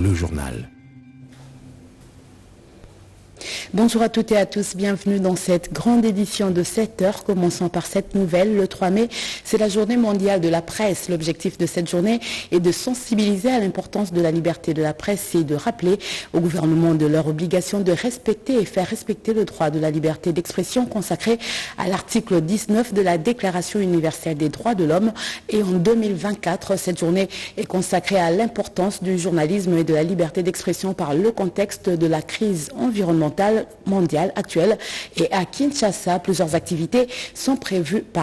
le journal. Bonjour à toutes et à tous, bienvenue dans cette grande édition de 7 heures. Commençons par cette nouvelle. Le 3 mai, c'est la journée mondiale de la presse. L'objectif de cette journée est de sensibiliser à l'importance de la liberté de la presse et de rappeler au gouvernement de leur obligation de respecter et faire respecter le droit de la liberté d'expression consacré à l'article 19 de la Déclaration universelle des droits de l'homme. Et en 2024, cette journée est consacrée à l'importance du journalisme et de la liberté d'expression par le contexte de la crise environnementale mondiale actuelle. Et à Kinshasa, plusieurs activités sont prévues pour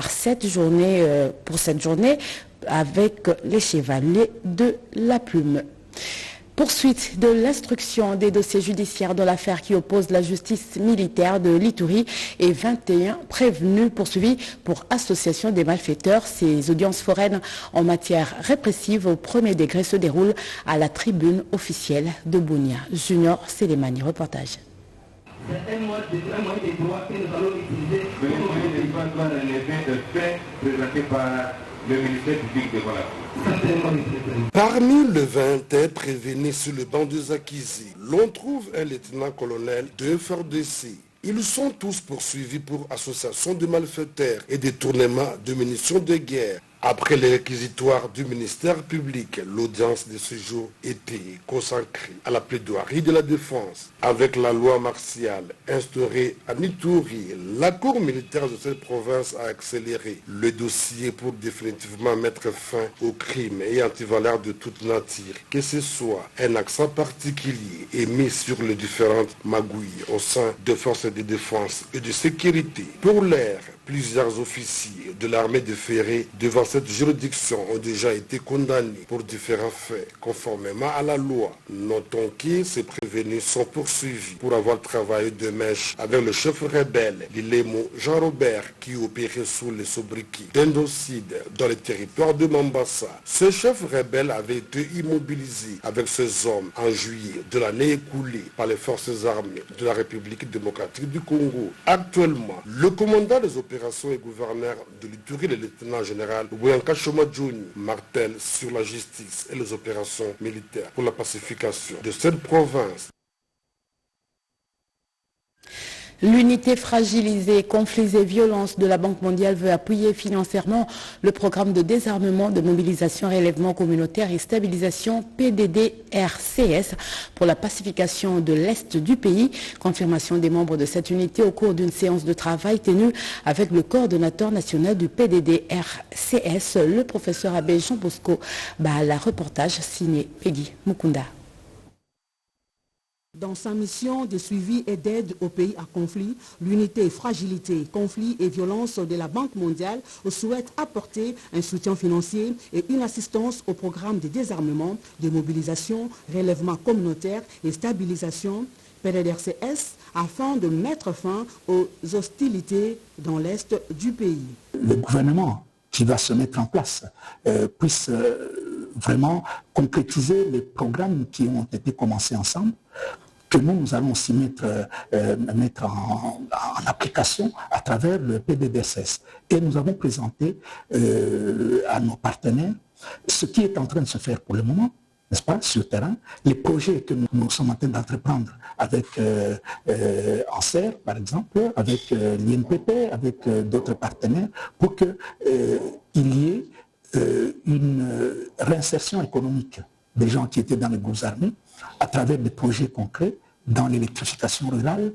cette journée avec les chevaliers de la plume. Poursuite de l'instruction des dossiers judiciaires dans l'affaire qui oppose la justice militaire de l'Ituri et 21 prévenus poursuivis pour association des malfaiteurs. Ces audiences foraines en matière répressive au premier degré se déroulent à la tribune officielle de Bunia. Junior Selemani, reportage. C'est un moyen de droit que nous allons utiliser pour le fait présenté par le ministère public de voilà. Parmi les 20 prévenus sur le banc de Zakizi, l'on trouve un lieutenant-colonel de FARDC. Ils sont tous poursuivis pour association de malfaiteurs et détournement de munitions de guerre. Après les réquisitoires du ministère public, l'audience de ce jour était consacrée à la plaidoirie de la défense. Avec la loi martiale instaurée à Ituri, la cour militaire de cette province a accéléré le dossier pour définitivement mettre fin aux crimes et antivaleurs de toute nature, que ce soit un accent particulier émis sur les différentes magouilles au sein des forces de défense et de sécurité. Pour l'heure, plusieurs officiers de l'armée de Ferré devant cette juridiction ont déjà été condamnés pour différents faits conformément à la loi. Notons que ces prévenus sont poursuivis pour avoir travaillé de mèche avec le chef rebelle Lilemo Jean-Robert qui opérait sous les sobriquets d'Indocide dans le territoire de Mombasa. Ce chef rebelle avait été immobilisé avec ses hommes en juillet de l'année écoulée par les forces armées de la République démocratique du Congo. Actuellement, le commandant des opérations et gouverneur de l'Ituri, le lieutenant-général Bouyanka Chomadjouni, martèle sur la justice et les opérations militaires pour la pacification de cette province. L'unité fragilisée, conflits et violences de la Banque mondiale veut appuyer financièrement le programme de désarmement, de mobilisation, relèvement communautaire et stabilisation PDD-RCS pour la pacification de l'Est du pays. Confirmation des membres de cette unité au cours d'une séance de travail tenue avec le coordonnateur national du PDD-RCS, le professeur Abbé Jean Bosco Bahala. Reportage signé Peggy Mukunda. Dans sa mission de suivi et d'aide aux pays à conflit, l'unité fragilité, conflits et violence de la Banque mondiale souhaite apporter un soutien financier et une assistance au programme de désarmement, de mobilisation, relèvement communautaire et stabilisation PDD-RCS afin de mettre fin aux hostilités dans l'Est du pays. Le gouvernement qui va se mettre en place puisse vraiment concrétiser les programmes qui ont été commencés ensemble, que nous allons aussi mettre en application à travers le PDD-RCS. Et nous avons présenté à nos partenaires ce qui est en train de se faire pour le moment, n'est-ce pas, sur le terrain, les projets que nous sommes en train d'entreprendre avec ANSER, par exemple, avec l'INPP, avec d'autres partenaires, pour qu'il y ait une réinsertion économique des gens qui étaient dans les groupes armés à travers des projets concrets dans l'électrification rurale,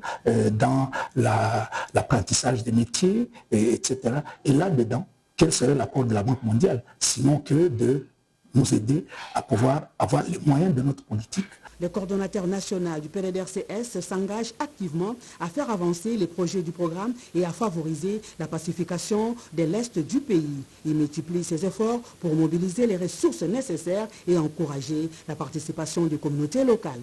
dans l'apprentissage des métiers, etc. Et là-dedans, quel serait l'apport de la Banque mondiale, sinon que de nous aider à pouvoir avoir les moyens de notre politique. Le coordonnateur national du PDD-RCS s'engage activement à faire avancer les projets du programme et à favoriser la pacification de l'Est du pays. Il multiplie ses efforts pour mobiliser les ressources nécessaires et encourager la participation des communautés locales.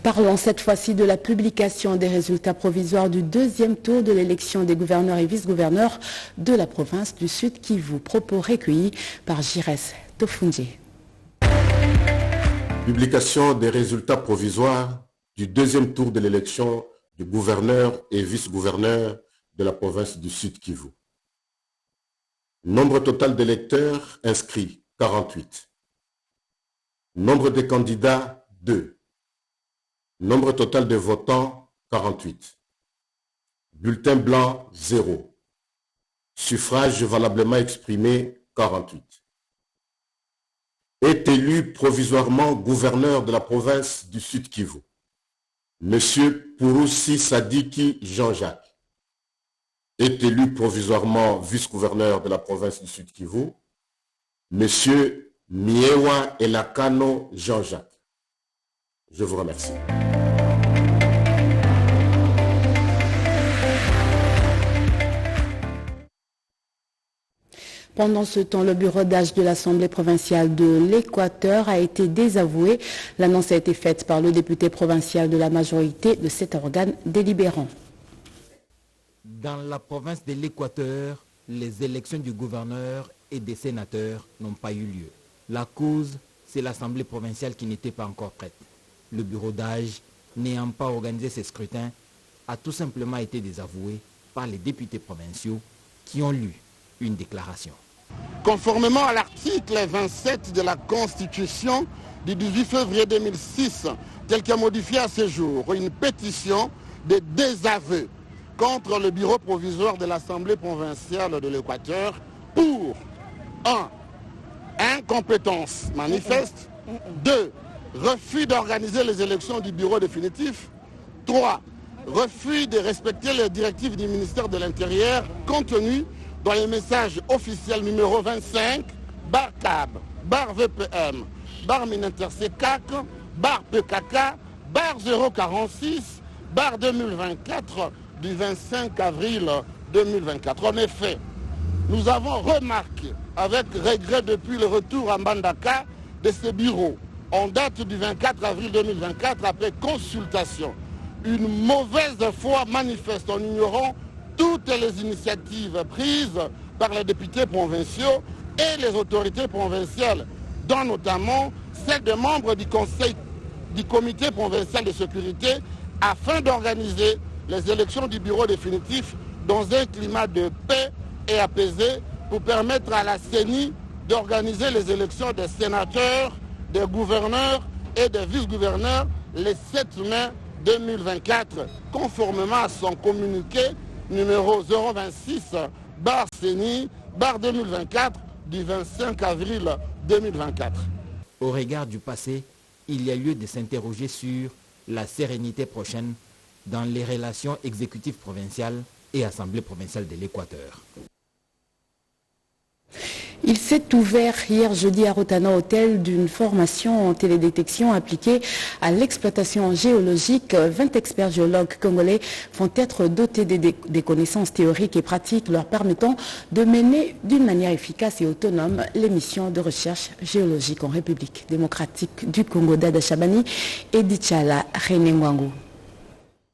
Parlons cette fois-ci de la publication des résultats provisoires du deuxième tour de l'élection des gouverneurs et vice-gouverneurs de la province du Sud Kivu. Propos recueillis par Jires Tofunji. Publication des résultats provisoires du deuxième tour de l'élection du gouverneur et vice-gouverneur de la province du Sud Kivu. Nombre total d'électeurs inscrits, 48. Nombre de candidats, 2. Nombre total de votants, 48. Bulletin blanc, 0. Suffrage valablement exprimé, 48. Est élu provisoirement gouverneur de la province du Sud Kivu. Monsieur Pouroussi Sadiki Jean-Jacques. Est élu provisoirement vice-gouverneur de la province du Sud Kivu. Monsieur Miewa Elakano Jean-Jacques. Je vous remercie. Pendant ce temps, le bureau d'âge de l'Assemblée provinciale de l'Équateur a été désavoué. L'annonce a été faite par le député provincial de la majorité de cet organe délibérant. Dans la province de l'Équateur, les élections du gouverneur et des sénateurs n'ont pas eu lieu. La cause, c'est l'Assemblée provinciale qui n'était pas encore prête. Le bureau d'âge, n'ayant pas organisé ces scrutins, a tout simplement été désavoué par les députés provinciaux qui ont lu une déclaration. Conformément à l'article 27 de la Constitution du 18 février 2006, tel qu'à modifié à ce jour, une pétition de désaveu contre le bureau provisoire de l'Assemblée provinciale de l'Équateur pour 1. Incompétence manifeste, 2. Refus d'organiser les élections du bureau définitif, 3. Refus de respecter les directives du ministère de l'Intérieur contenues dans les messages officiels numéro 25, bar CAB, bar VPM, bar Mininterc-CAC, bar PKK, bar 046, bar 2024 du 25 avril 2024. En effet, nous avons remarqué avec regret depuis le retour à Mbandaka de ces bureaux, en date du 24 avril 2024, après consultation, une mauvaise foi manifeste en ignorant toutes les initiatives prises par les députés provinciaux et les autorités provinciales, dont notamment celles des membres du Conseil du Comité provincial de sécurité, afin d'organiser les élections du bureau définitif dans un climat de paix et apaisé pour permettre à la CENI d'organiser les élections des sénateurs, des gouverneurs et des vice-gouverneurs le 7 mai 2024, conformément à son communiqué numéro 026, bar CENI, bar 2024, du 25 avril 2024. Au regard du passé, il y a lieu de s'interroger sur la sérénité prochaine dans les relations exécutives provinciales et Assemblée provinciale de l'Équateur. Il s'est ouvert hier jeudi à Rotana Hotel d'une formation en télédétection appliquée à l'exploitation géologique. 20 experts géologues congolais vont être dotés des connaissances théoriques et pratiques leur permettant de mener d'une manière efficace et autonome les missions de recherche géologique en République démocratique du Congo. Dada Chabani et Dichala Renengwangu.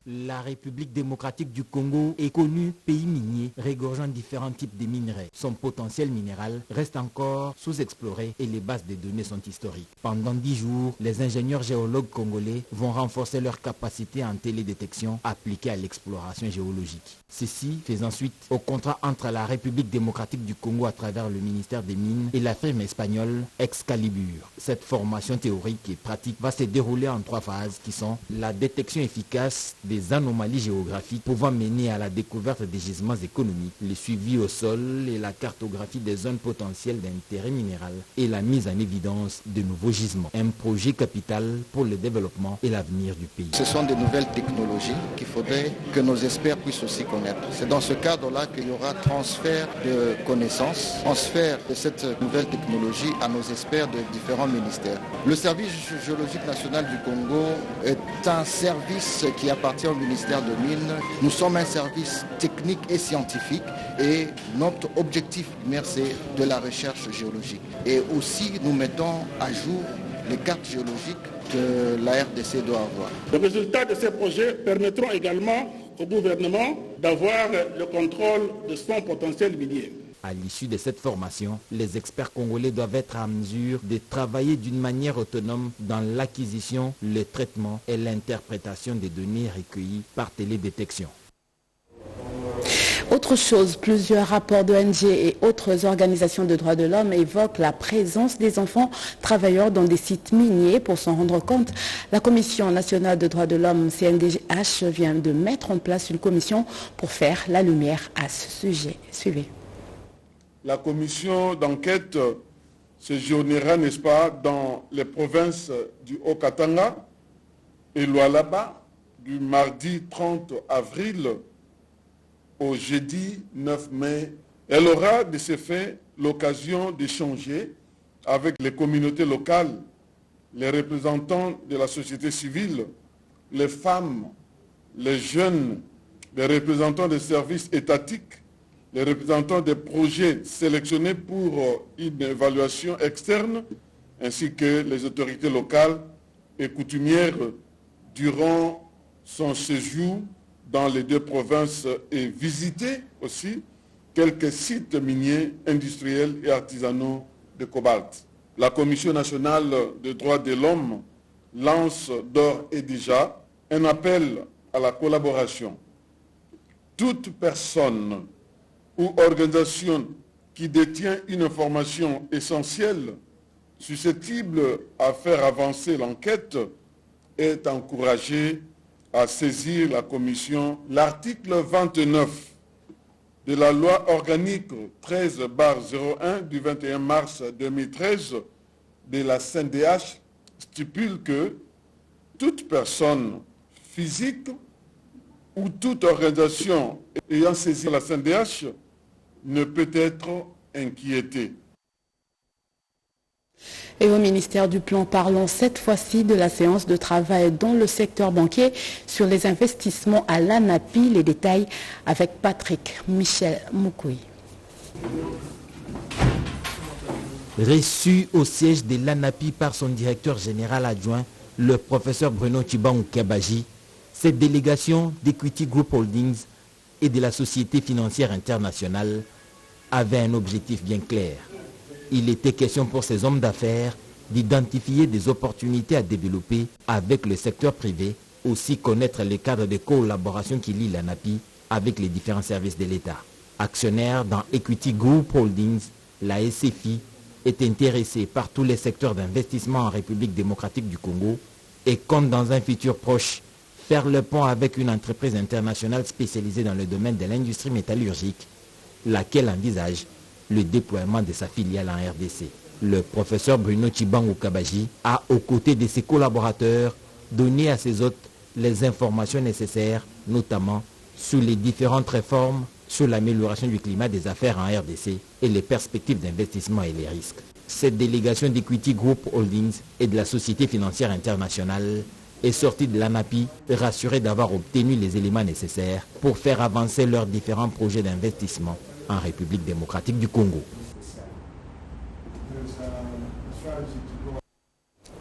La République démocratique du Congo est connue pays minier, regorgeant différents types de minerais. Son potentiel minéral reste encore sous-exploré et les bases de données sont historiques. Pendant 10 jours, les ingénieurs géologues congolais vont renforcer leurs capacités en télédétection appliquées à l'exploration géologique. Ceci faisant suite au contrat entre la République démocratique du Congo à travers le ministère des Mines et la firme espagnole Excalibur. Cette formation théorique et pratique va se dérouler en 3 phases qui sont la détection efficace des anomalies géographiques pouvant mener à la découverte des gisements économiques, le suivi au sol et la cartographie des zones potentielles d'intérêt minéral et la mise en évidence de nouveaux gisements. Un projet capital pour le développement et l'avenir du pays. Ce sont des nouvelles technologies qu'il faudrait que nos experts puissent aussi connaître. C'est dans ce cadre-là qu'il y aura transfert de connaissances, transfert de cette nouvelle technologie à nos experts de différents ministères. Le service géologique national du Congo est un service qui appartient au ministère de Mines. Nous sommes un service technique et scientifique et notre objectif primaire c'est de la recherche géologique. Et aussi nous mettons à jour les cartes géologiques que la RDC doit avoir. Les résultats de ces projets permettront également au gouvernement d'avoir le contrôle de son potentiel minier. À l'issue de cette formation, les experts congolais doivent être en mesure de travailler d'une manière autonome dans l'acquisition, le traitement et l'interprétation des données recueillies par télédétection. Autre chose, plusieurs rapports d'ONG et autres organisations de droits de l'homme évoquent la présence des enfants travailleurs dans des sites miniers. Pour s'en rendre compte, la Commission nationale de droits de l'homme, CNDH, vient de mettre en place une commission pour faire la lumière à ce sujet. Suivez. La commission d'enquête séjournera, n'est-ce pas, dans les provinces du Haut-Katanga et Lualaba du mardi 30 avril au jeudi 9 mai. Elle aura de ce fait l'occasion d'échanger avec les communautés locales, les représentants de la société civile, les femmes, les jeunes, les représentants des services étatiques, les représentants des projets sélectionnés pour une évaluation externe, ainsi que les autorités locales et coutumières durant son séjour dans les deux provinces et visiter aussi quelques sites miniers, industriels et artisanaux de cobalt. La Commission nationale des droits de l'homme lance d'ores et déjà un appel à la collaboration. Toute personne ou organisation qui détient une information essentielle susceptible à faire avancer l'enquête est encouragée à saisir la commission. L'article 29 de la loi organique 13/01 du 21 mars 2013 de la CNDH stipule que toute personne physique ou toute organisation ayant saisi la CNDH ne peut être inquiétée. Et au ministère du Plan, parlons cette fois-ci de la séance de travail dans le secteur banquier sur les investissements à l'ANAPI. Les détails avec Patrick Michel Moukoui. Reçu au siège de l'ANAPI par son directeur général adjoint, le professeur Bruno Tshibangou Kabaji, cette délégation d'Equity Group Holdings et de la Société financière internationale avait un objectif bien clair. Il était question pour ces hommes d'affaires d'identifier des opportunités à développer avec le secteur privé, aussi connaître les cadres de collaboration qui lient l'ANAPI avec les différents services de l'État. Actionnaire dans Equity Group Holdings, la SFI est intéressée par tous les secteurs d'investissement en République démocratique du Congo et compte dans un futur proche faire le pont avec une entreprise internationale spécialisée dans le domaine de l'industrie métallurgique, laquelle envisage le déploiement de sa filiale en RDC. Le professeur Bruno Tshibangou Kabaji a, aux côtés de ses collaborateurs, donné à ses hôtes les informations nécessaires, notamment sur les différentes réformes, sur l'amélioration du climat des affaires en RDC et les perspectives d'investissement et les risques. Cette délégation d'Equity Group Holdings et de la Société financière internationale est sortie de l'ANAPI rassurée d'avoir obtenu les éléments nécessaires pour faire avancer leurs différents projets d'investissement en République démocratique du Congo.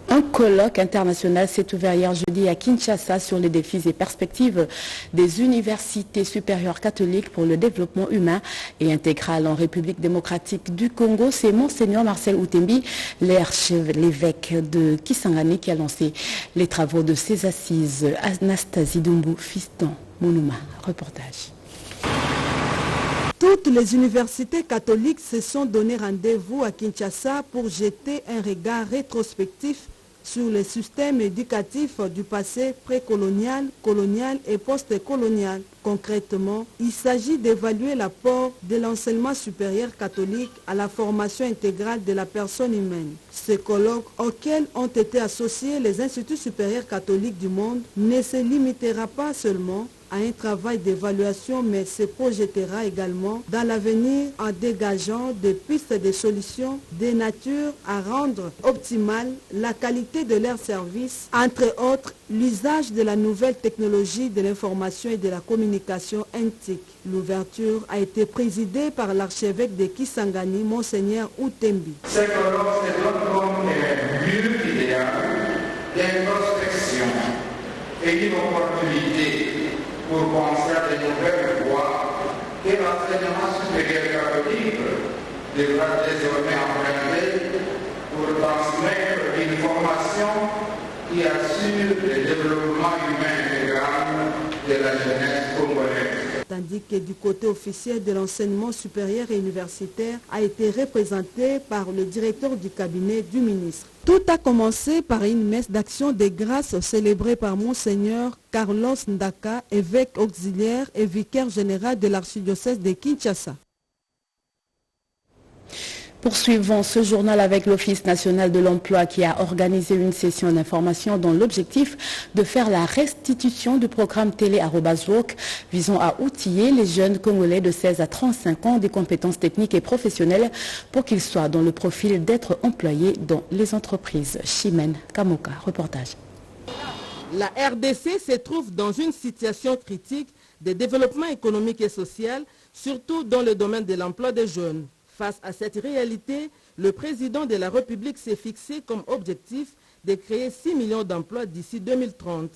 Un colloque international s'est ouvert hier jeudi à Kinshasa sur les défis et perspectives des universités supérieures catholiques pour le développement humain et intégral en République démocratique du Congo. C'est Monseigneur Marcel Outembi, l'évêque de Kisangani, qui a lancé les travaux de ces assises. Anastasie Doumbou, Fiston Monouma, reportage. Toutes les universités catholiques se sont donné rendez-vous à Kinshasa pour jeter un regard rétrospectif sur le système éducatif du passé précolonial, colonial et post-colonial. Concrètement, il s'agit d'évaluer l'apport de l'enseignement supérieur catholique à la formation intégrale de la personne humaine. Ce colloque, auquel ont été associés les instituts supérieurs catholiques du monde, ne se limitera pas seulement à un travail d'évaluation, mais se projettera également dans l'avenir en dégageant des pistes de solutions de nature à rendre optimale la qualité de leurs services, entre autres l'usage de la nouvelle technologie de l'information et de la communication NTIC. L'ouverture a été présidée par l'archevêque de Kisangani, Monseigneur Outembi. Ce colloque se donne comme lieu idéal d'introspection et une opportunité pour penser à de nouvelles voies que l'enseignement supérieur catholique devra désormais emprunter pour transmettre une formation qui assure le développement humain intégral de la jeunesse congolaise. tandis que du côté officiel de l'enseignement supérieur et universitaire a été représenté par le directeur du cabinet du ministre. Tout a commencé par une messe d'action des grâces célébrée par Monseigneur Carlos Ndaka, évêque auxiliaire et vicaire général de l'archidiocèse de Kinshasa. Poursuivons ce journal avec l'Office national de l'emploi qui a organisé une session d'information dont l'objectif de faire la restitution du programme télé @work visant à outiller les jeunes Congolais de 16 à 35 ans des compétences techniques et professionnelles pour qu'ils soient dans le profil d'être employés dans les entreprises. Chimène Kamoka, reportage. La RDC se trouve dans une situation critique de développement économique et social, surtout dans le domaine de l'emploi des jeunes. Face à cette réalité, le président de la République s'est fixé comme objectif de créer 6 millions d'emplois d'ici 2030.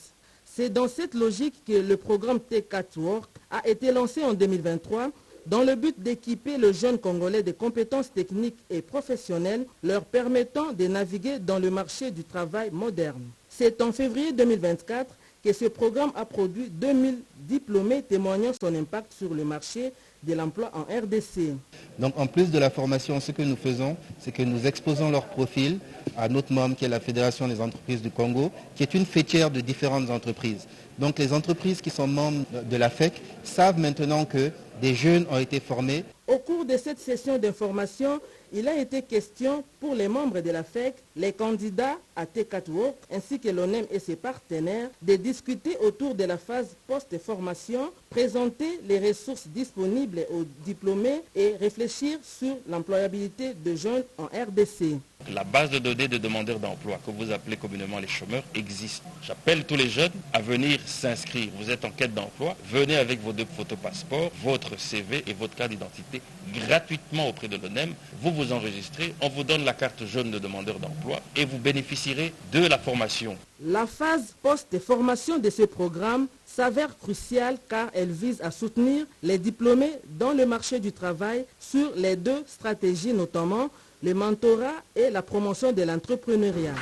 C'est dans cette logique que le programme T4 Work a été lancé en 2023 dans le but d'équiper le jeune Congolais de compétences techniques et professionnelles leur permettant de naviguer dans le marché du travail moderne. C'est en février 2024 que ce programme a produit 2000 diplômés témoignant son impact sur le marché de l'emploi en RDC. Donc en plus de la formation, ce que nous faisons, c'est que nous exposons leur profil à notre membre qui est la Fédération des entreprises du Congo, qui est une fêtière de différentes entreprises. Donc les entreprises qui sont membres de la FEC savent maintenant que des jeunes ont été formés. Au cours de cette session d'information, il a été question pour les membres de la FEC, les candidats à T4 Work ainsi que l'ONEM et ses partenaires de discuter autour de la phase post-formation, présenter les ressources disponibles aux diplômés et réfléchir sur l'employabilité de jeunes en RDC. La base de données de demandeurs d'emploi, que vous appelez communément les chômeurs, existe. J'appelle tous les jeunes à venir s'inscrire. Vous êtes en quête d'emploi, venez avec vos 2 photos passeports, votre CV et votre carte d'identité gratuitement auprès de l'ONEM. Vous vous enregistrez, on vous donne la carte jaune de demandeur d'emploi et vous bénéficierez de la formation. La phase post-formation de ce programme s'avère cruciale car elle vise à soutenir les diplômés dans le marché du travail sur les 2 stratégies, notamment le mentorat et la promotion de l'entrepreneuriat.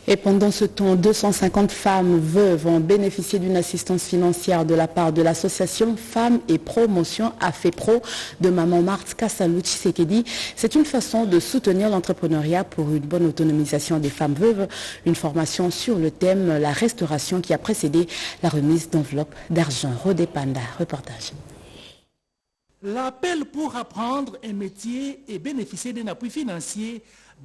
Et pendant ce temps, 250 femmes veuves ont bénéficié d'une assistance financière de la part de l'association Femmes et Promotion AFEPRO de Maman Marthe Kassalou Tshisekedi. C'est une façon de soutenir l'entrepreneuriat pour une bonne autonomisation des femmes veuves. Une formation sur le thème la restauration qui a précédé la remise d'enveloppes d'argent. Rodé Panda, reportage. L'appel pour apprendre un métier et bénéficier d'un appui financier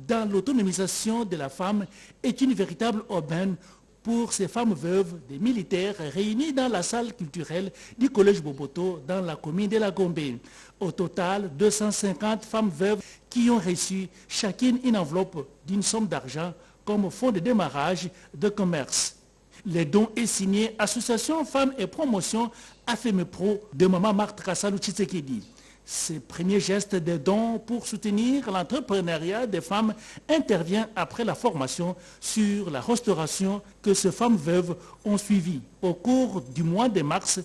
dans l'autonomisation de la femme est une véritable aubaine pour ces femmes veuves des militaires réunies dans la salle culturelle du Collège Boboto dans la commune de la Gombe. Au total, 250 femmes veuves qui ont reçu chacune une enveloppe d'une somme d'argent comme fonds de démarrage de commerce. Le don est signé Association Femmes et Promotion AFEPRO de Maman Marthe Kassalou Tshisekedi. Ce premier geste de don pour soutenir l'entrepreneuriat des femmes intervient après la formation sur la restauration que ces femmes veuves ont suivi au cours du mois de mars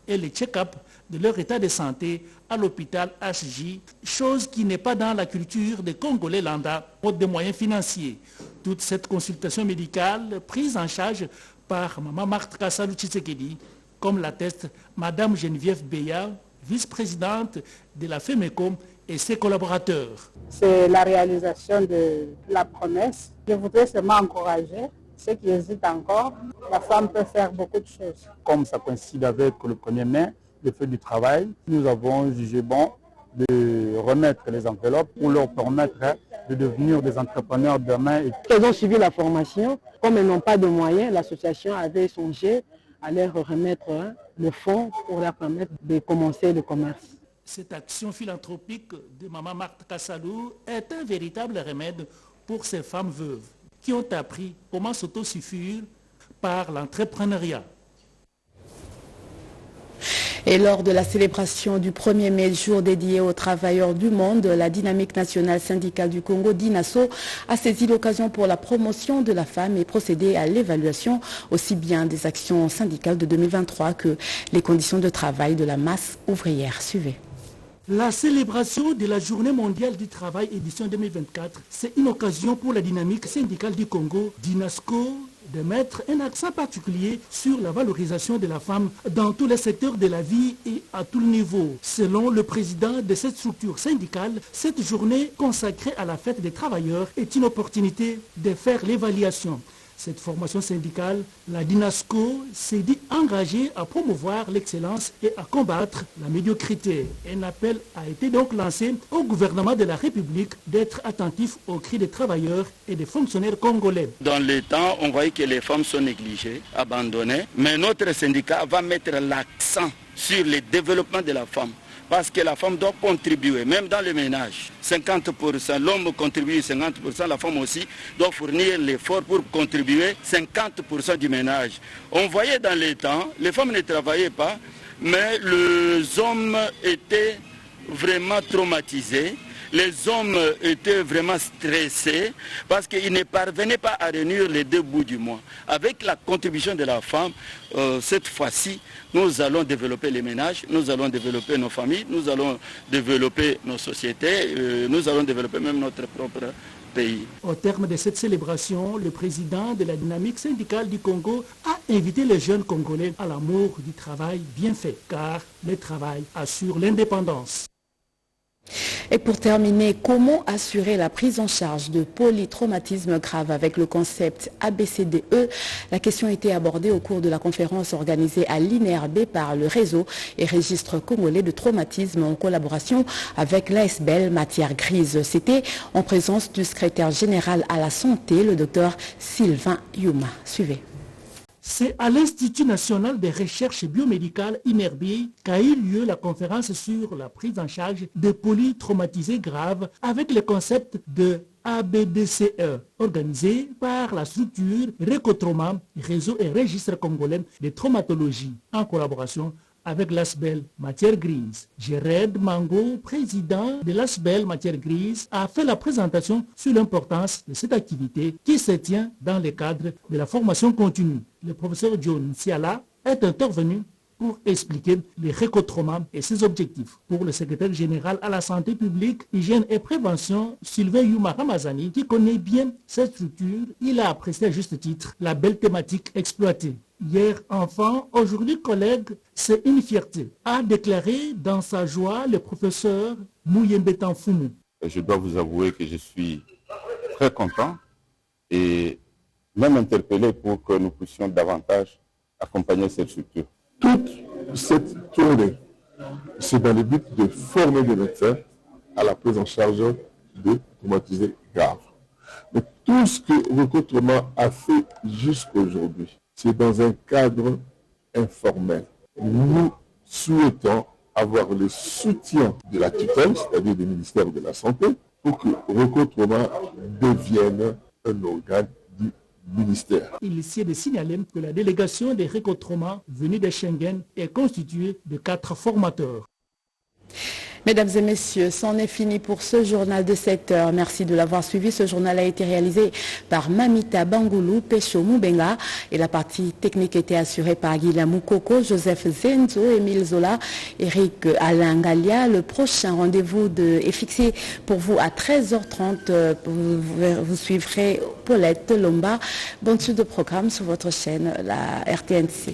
et le check-up de leur état de santé à l'hôpital HJ, chose qui n'est pas dans la culture des Congolais lambda, faute de moyens financiers. Toute cette consultation médicale prise en charge par Maman Marthe Kassalou Tshisekedi, comme l'atteste Madame Geneviève Beya, vice-présidente de la FEMECO et ses collaborateurs. C'est la réalisation de la promesse. Je voudrais seulement encourager ceux qui hésitent encore. La femme peut faire beaucoup de choses. Comme ça coïncide avec le 1er mai, le feu du travail, nous avons jugé bon de remettre les enveloppes pour leur permettre de devenir des entrepreneurs demain. Elles ont suivi la formation. Comme elles n'ont pas de moyens, l'association avait songé à leur remettre le fonds pour leur permettre de commencer le commerce. Cette action philanthropique de Maman Marthe Kassalou est un véritable remède pour ces femmes veuves qui ont appris comment s'autosuffire par l'entrepreneuriat. Et lors de la célébration du 1er mai, jour dédié aux travailleurs du monde, la Dynamique nationale syndicale du Congo, DINASO, a saisi l'occasion pour la promotion de la femme et procédé à l'évaluation aussi bien des actions syndicales de 2023 que les conditions de travail de la masse ouvrière. Suivez. La célébration de la Journée mondiale du travail édition 2024, c'est une occasion pour la Dynamique syndicale du Congo, DINASCO, de mettre un accent particulier sur la valorisation de la femme dans tous les secteurs de la vie et à tout niveau. Selon le président de cette structure syndicale, cette journée consacrée à la fête des travailleurs est une opportunité de faire l'évaluation. Cette formation syndicale, la DINASCO s'est dit engagée à promouvoir l'excellence et à combattre la médiocrité. Un appel a été donc lancé au gouvernement de la République d'être attentif aux cris des travailleurs et des fonctionnaires congolais. Dans le temps, on voyait que les femmes sont négligées, abandonnées, mais notre syndicat va mettre l'accent sur le développement de la femme. Parce que la femme doit contribuer, même dans le ménage. 50%, l'homme contribue 50%, la femme aussi doit fournir l'effort pour contribuer 50% du ménage. On voyait dans les temps, les femmes ne travaillaient pas, mais les hommes étaient vraiment traumatisés. Les hommes étaient vraiment stressés parce qu'ils ne parvenaient pas à réunir les 2 bouts du mois. Avec la contribution de la femme, cette fois-ci, nous allons développer les ménages, nous allons développer nos familles, nous allons développer nos sociétés, nous allons développer même notre propre pays. Au terme de cette célébration, le président de la dynamique syndicale du Congo a invité les jeunes Congolais à l'amour du travail bien fait, car le travail assure l'indépendance. Et pour terminer, comment assurer la prise en charge de polytraumatisme grave avec le concept ABCDE? La question a été abordée au cours de la conférence organisée à l'INRB par le réseau et registre congolais de traumatisme en collaboration avec l'ASBEL Matière Grise. C'était en présence du secrétaire général à la santé, le docteur Sylvain Yuma. Suivez. C'est à l'Institut national des recherches biomédicales INRB qu'a eu lieu la conférence sur la prise en charge des polytraumatisés graves avec le concept de ABDCE, organisé par la structure Récotrauma, réseau et registre congolais de traumatologie, en collaboration avec l'ASBEL Matière Grise. Jared Mango, président de l'ASBEL Matière Grise, a fait la présentation sur l'importance de cette activité qui se tient dans le cadre de la formation continue. Le professeur John Siala est intervenu pour expliquer les récotraumas et ses objectifs. Pour le secrétaire général à la santé publique, hygiène et prévention, Sylvain Yuma Ramazani, qui connaît bien cette structure, il a apprécié à juste titre la belle thématique exploitée. Hier enfant, aujourd'hui collègue, c'est une fierté, a déclaré dans sa joie le professeur Mouyembe Tanfumu. Je dois vous avouer que je suis très content et même interpellé pour que nous puissions davantage accompagner cette structure. Toute cette tournée, c'est dans le but de former des médecins à la prise en charge de traumatisés graves. Mais tout ce que Récotrauma a fait jusqu'aujourd'hui, c'est dans un cadre informel. Nous souhaitons avoir le soutien de la tutelle, c'est-à-dire du ministère de la Santé, pour que Récotrauma devienne un organe du ministère. Il est de signaler que la délégation des Récotrauma venue de Schengen est constituée de 4 formateurs. Mesdames et messieurs, c'en est fini pour ce journal de 7 heures. Merci de l'avoir suivi. Ce journal a été réalisé par Mamita Bangoulou, Pesho Moubenga et la partie technique était assurée par Guillaume Moukoko, Joseph Zenzo, Émile Zola, Eric Alain Galia. Le prochain rendez-vous est fixé pour vous à 13h30. Vous suivrez Paulette Lomba. Bonne suite de programme sur votre chaîne, la RTNC.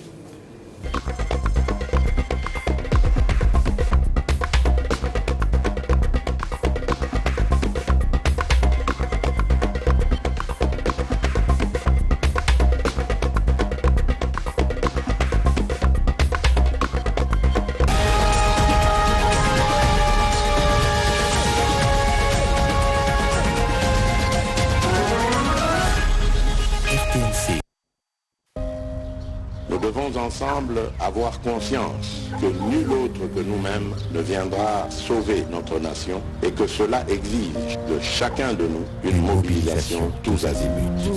Ensemble avoir conscience que nul autre que nous-mêmes ne viendra sauver notre nation et que cela exige de chacun de nous une mobilisation tous azimuts.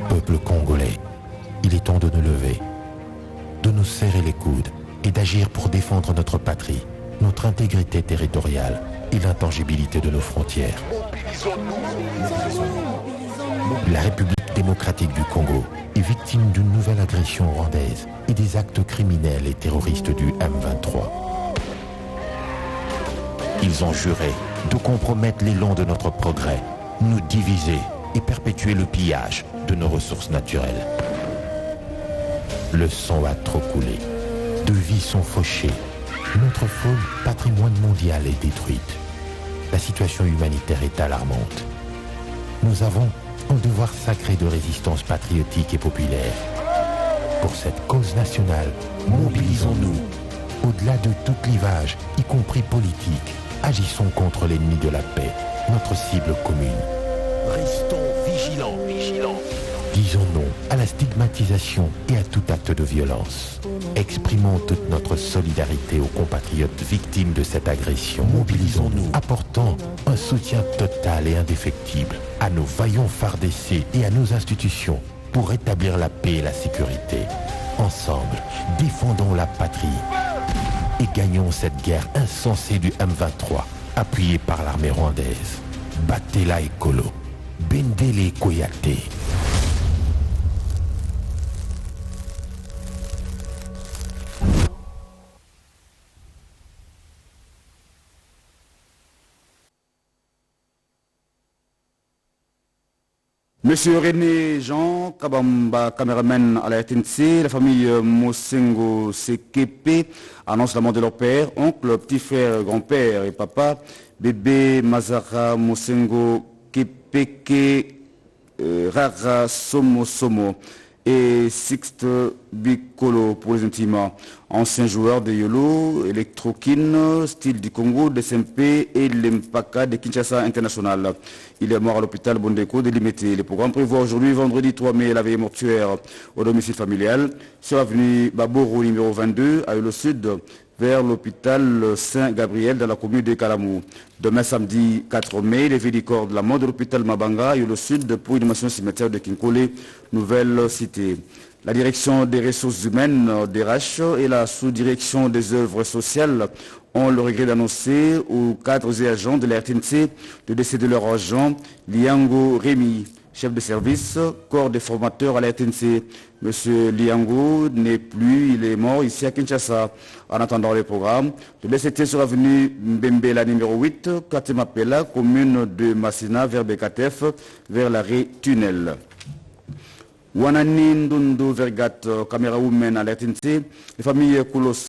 Peuple congolais, il est temps de nous lever, de nous serrer les coudes et d'agir pour défendre notre patrie, notre intégrité territoriale et l'intangibilité de nos frontières. La République démocratique du Congo est victime d'une nouvelle agression rwandaise et des actes criminels et terroristes du M23. Ils ont juré de compromettre l'élan de notre progrès, nous diviser et perpétuer le pillage de nos ressources naturelles. Le sang a trop coulé. 2 vies sont fauchées. Notre faune, patrimoine mondial, est détruite. La situation humanitaire est alarmante. Nous avons un devoir sacré de résistance patriotique et populaire. Pour cette cause nationale, mobilisons-nous. Au-delà de tout clivage, y compris politique, agissons contre l'ennemi de la paix, notre cible commune. Restons vigilants. Disons non à la stigmatisation et à tout acte de violence. Exprimons toute notre solidarité aux compatriotes victimes de cette agression. Mobilisons-nous, apportant un soutien total et indéfectible à nos vaillants FARDC et à nos institutions pour rétablir la paix et la sécurité. Ensemble, défendons la patrie et gagnons cette guerre insensée du M23, appuyée par l'armée rwandaise. Batela Ekolo, Bendele Koyate. Monsieur René Jean Kabamba, caméraman à la RTNC, la famille Mosengo Sekepe annonce la mort de leur père, oncle, petit frère, grand-père et papa, bébé Mazara Mosengo Kepeke Rara Somo Somo et Sixte Bikolo pour les intimes. Ancien joueur de Yolo, Electrokin, style du Congo, SMP et l'Empaka de Kinshasa International. Il est mort à l'hôpital Bondeko de Limité. Le programme prévoit aujourd'hui, vendredi 3 mai, la veille mortuaire au domicile familial sur l'avenue Baboro numéro 22 à Yolo Sud vers l'hôpital Saint-Gabriel dans la commune de Kalamou. Demain samedi 4 mai, les vélicors de la mort de l'hôpital Mabanga à Yolo Sud pour inhumation cimetière de Kinkole, nouvelle cité. La direction des ressources humaines d'ERH et la sous-direction des œuvres sociales ont le regret d'annoncer aux cadres et agents de la RTNC le décès de leur agent, Liango Rémi, chef de service, corps des formateurs à la RTNC. Monsieur Liango n'est plus, il est mort ici à Kinshasa. En attendant le programme, le décès sur l'avenue Mbembela numéro 8, quartier Mapela, commune de Massina, vers Bekatef, vers l'arrêt Tunnel. Wanani Ndundu Vergat, caméra women à l'RTNC, les familles Koulos